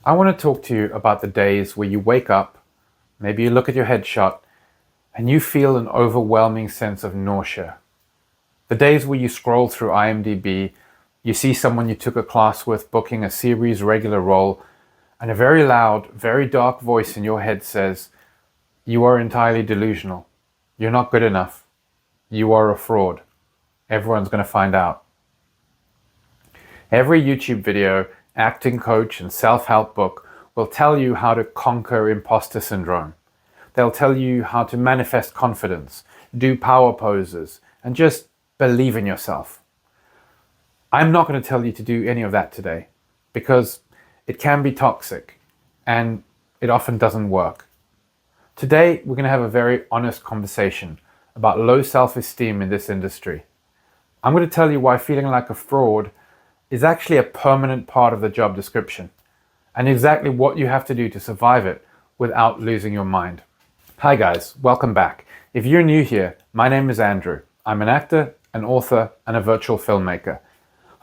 I want to talk to you about the days where you wake up, maybe you look at your headshot, and you feel an overwhelming sense of nausea. The days where you scroll through IMDb, you see someone you took a class with booking a series regular role, and a very loud, very dark voice in your head says, "You are entirely delusional. You're not good enough. You are a fraud. Everyone's going to find out." Every YouTube video, acting coach, and self-help book will tell you how to conquer imposter syndrome. They'll tell you how to manifest confidence, do power poses, and just believe in yourself. I'm not going to tell you to do any of that today because it can be toxic and it often doesn't work. Today, we're going to have a very honest conversation about low self-esteem in this industry. I'm going to tell you why feeling like a fraud is actually a permanent part of the job description and exactly what you have to do to survive it without losing your mind. Hi guys, welcome back. If you're new here, my name is Andrew. I'm an actor, an author, and a virtual filmmaker.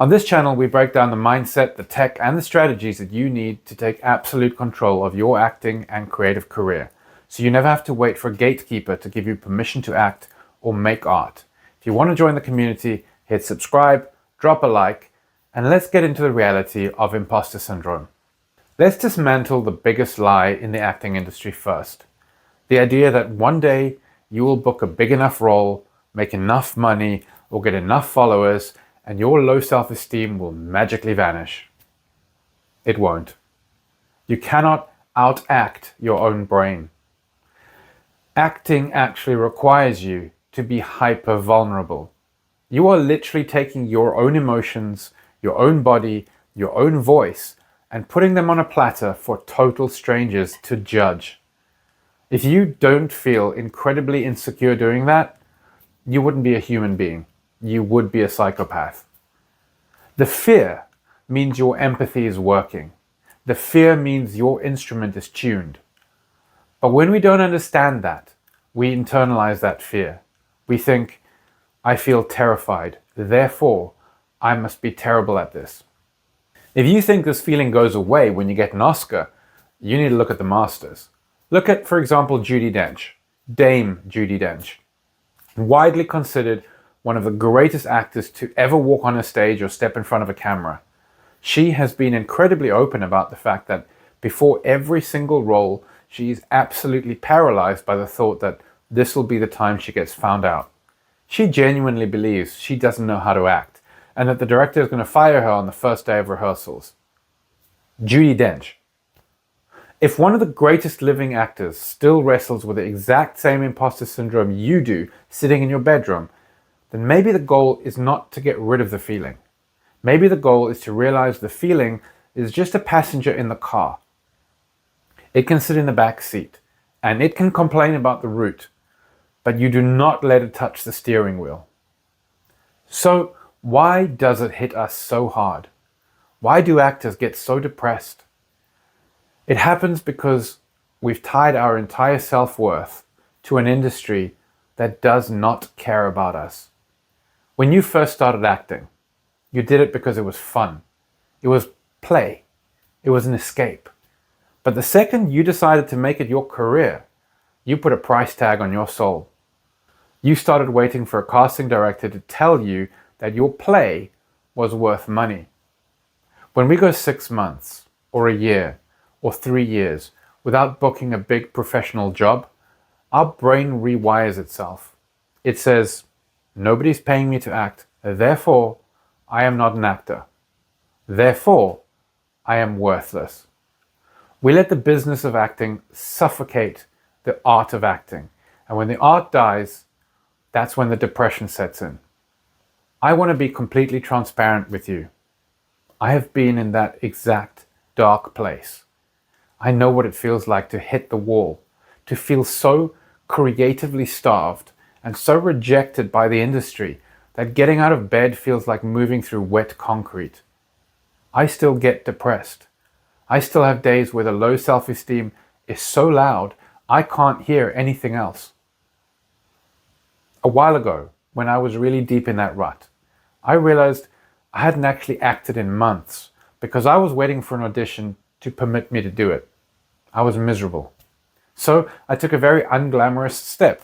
On this channel, we break down the mindset, the tech, and the strategies that you need to take absolute control of your acting and creative career, so you never have to wait for a gatekeeper to give you permission to act or make art. If you want to join the community, hit subscribe, drop a like, and let's get into the reality of imposter syndrome. Let's dismantle the biggest lie in the acting industry first. The idea that one day you will book a big enough role, make enough money, or get enough followers, and your low self-esteem will magically vanish. It won't. You cannot outact your own brain. Acting actually requires you to be hyper vulnerable. You are literally taking your own emotions, your own body, your own voice, and putting them on a platter for total strangers to judge. If you don't feel incredibly insecure doing that, you wouldn't be a human being. You would be a psychopath. The fear means your empathy is working. The fear means your instrument is tuned. But when we don't understand that, we internalize that fear. We think, I feel terrified, therefore I must be terrible at this. If you think this feeling goes away when you get an Oscar, you need to look at the masters. Look at, for example, Judi Dench, Dame Judi Dench. Widely considered one of the greatest actors to ever walk on a stage or step in front of a camera. She has been incredibly open about the fact that before every single role, she is absolutely paralyzed by the thought that this will be the time she gets found out. She genuinely believes she doesn't know how to act and that the director is going to fire her on the first day of rehearsals. Judi Dench. If one of the greatest living actors still wrestles with the exact same imposter syndrome you do sitting in your bedroom, then maybe the goal is not to get rid of the feeling. Maybe the goal is to realize the feeling is just a passenger in the car. It can sit in the back seat and it can complain about the route, but you do not let it touch the steering wheel. So why does it hit us so hard? Why do actors get so depressed? It happens because we've tied our entire self-worth to an industry that does not care about us. When you first started acting, you did it because it was fun. It was play. It was an escape. But the second you decided to make it your career, you put a price tag on your soul. You started waiting for a casting director to tell you that your play was worth money. When we go 6 months, or a year, or 3 years without booking a big professional job, our brain rewires itself. It says, nobody's paying me to act, therefore I am not an actor. Therefore, I am worthless. We let the business of acting suffocate the art of acting. And when the art dies, that's when the depression sets in. I want to be completely transparent with you. I have been in that exact dark place. I know what it feels like to hit the wall, to feel so creatively starved and so rejected by the industry that getting out of bed feels like moving through wet concrete. I still get depressed. I still have days where the low self-esteem is so loud I can't hear anything else. A while ago, when I was really deep in that rut, I realized I hadn't actually acted in months because I was waiting for an audition to permit me to do it. I was miserable. So I took a very unglamorous step.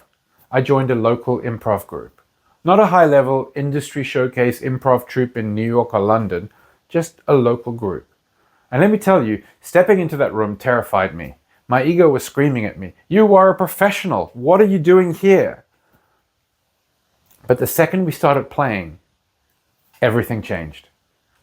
I joined a local improv group. Not a high-level industry showcase improv troupe in New York or London, just a local group. And let me tell you, stepping into that room terrified me. My ego was screaming at me, "You are a professional. What are you doing here?" But the second we started playing, everything changed.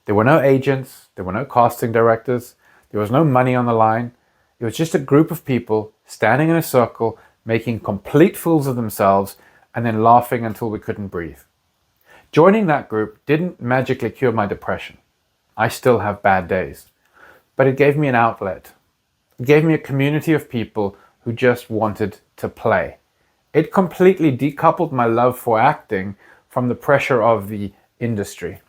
There were no agents, there were no casting directors, there was no money on the line. It was just a group of people standing in a circle, making complete fools of themselves, and then laughing until we couldn't breathe. Joining that group didn't magically cure my depression. I still have bad days. But it gave me an outlet. It gave me a community of people who just wanted to play. It completely decoupled my love for acting from the pressure of the industry.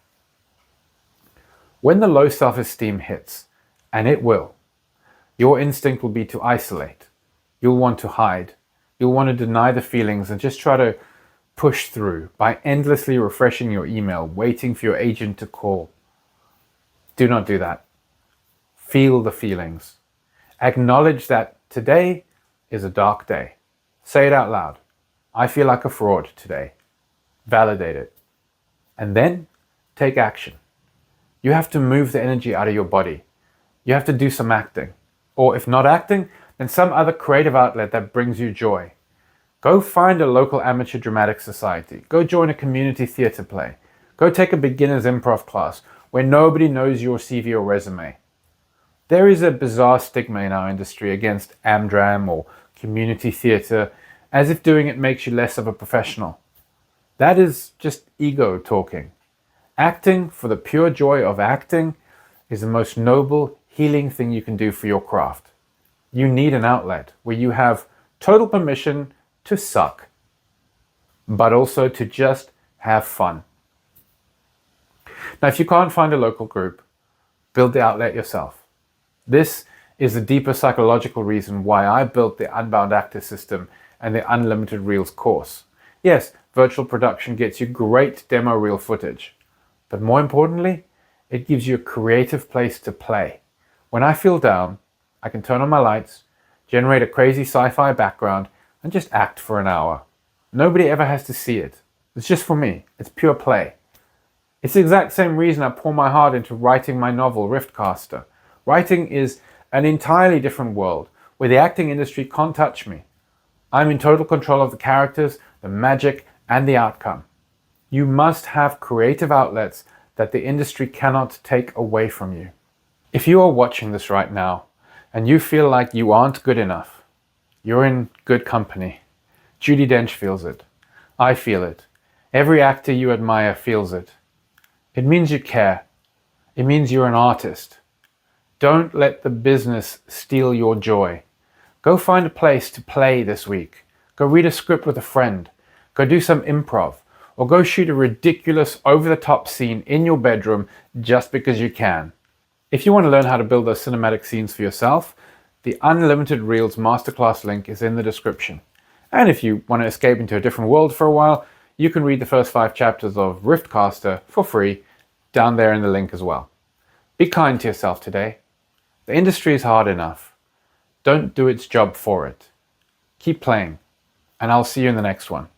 When the low self-esteem hits, and it will, your instinct will be to isolate. You'll want to hide. You'll want to deny the feelings and just try to push through by endlessly refreshing your email, waiting for your agent to call. Do not do that. Feel the feelings. Acknowledge that today is a dark day. Say it out loud. I feel like a fraud today. Validate it. And then take action. You have to move the energy out of your body. You have to do some acting. Or if not acting, then some other creative outlet that brings you joy. Go find a local amateur dramatic society. Go join a community theatre play. Go take a beginner's improv class where nobody knows your CV or resume. There is a bizarre stigma in our industry against Amdram or community theatre, as if doing it makes you less of a professional. That is just ego talking. Acting for the pure joy of acting is the most noble, healing thing you can do for your craft. You need an outlet where you have total permission to suck, but also to just have fun. Now, if you can't find a local group, build the outlet yourself. This is the deeper psychological reason why I built the Unbound Actor system and the Unlimited Reels course. Yes, virtual production gets you great demo reel footage, but more importantly, it gives you a creative place to play. When I feel down, I can turn on my lights, generate a crazy sci-fi background, and just act for an hour. Nobody ever has to see it. It's just for me. It's pure play. It's the exact same reason I pour my heart into writing my novel, Riftcaster. Writing is an entirely different world where the acting industry can't touch me. I'm in total control of the characters, the magic, and the outcome. You must have creative outlets that the industry cannot take away from you. If you are watching this right now and you feel like you aren't good enough, you're in good company. Judi Dench feels it. I feel it. Every actor you admire feels it. It means you care. It means you're an artist. Don't let the business steal your joy. Go find a place to play this week. Go read a script with a friend. Go do some improv. Or go shoot a ridiculous, over-the-top scene in your bedroom just because you can. If you want to learn how to build those cinematic scenes for yourself, the Unlimited Reels Masterclass link is in the description. And if you want to escape into a different world for a while, you can read the first 5 chapters of Riftcaster for free down there in the link as well. Be kind to yourself today. The industry is hard enough. Don't do its job for it. Keep playing, and I'll see you in the next one.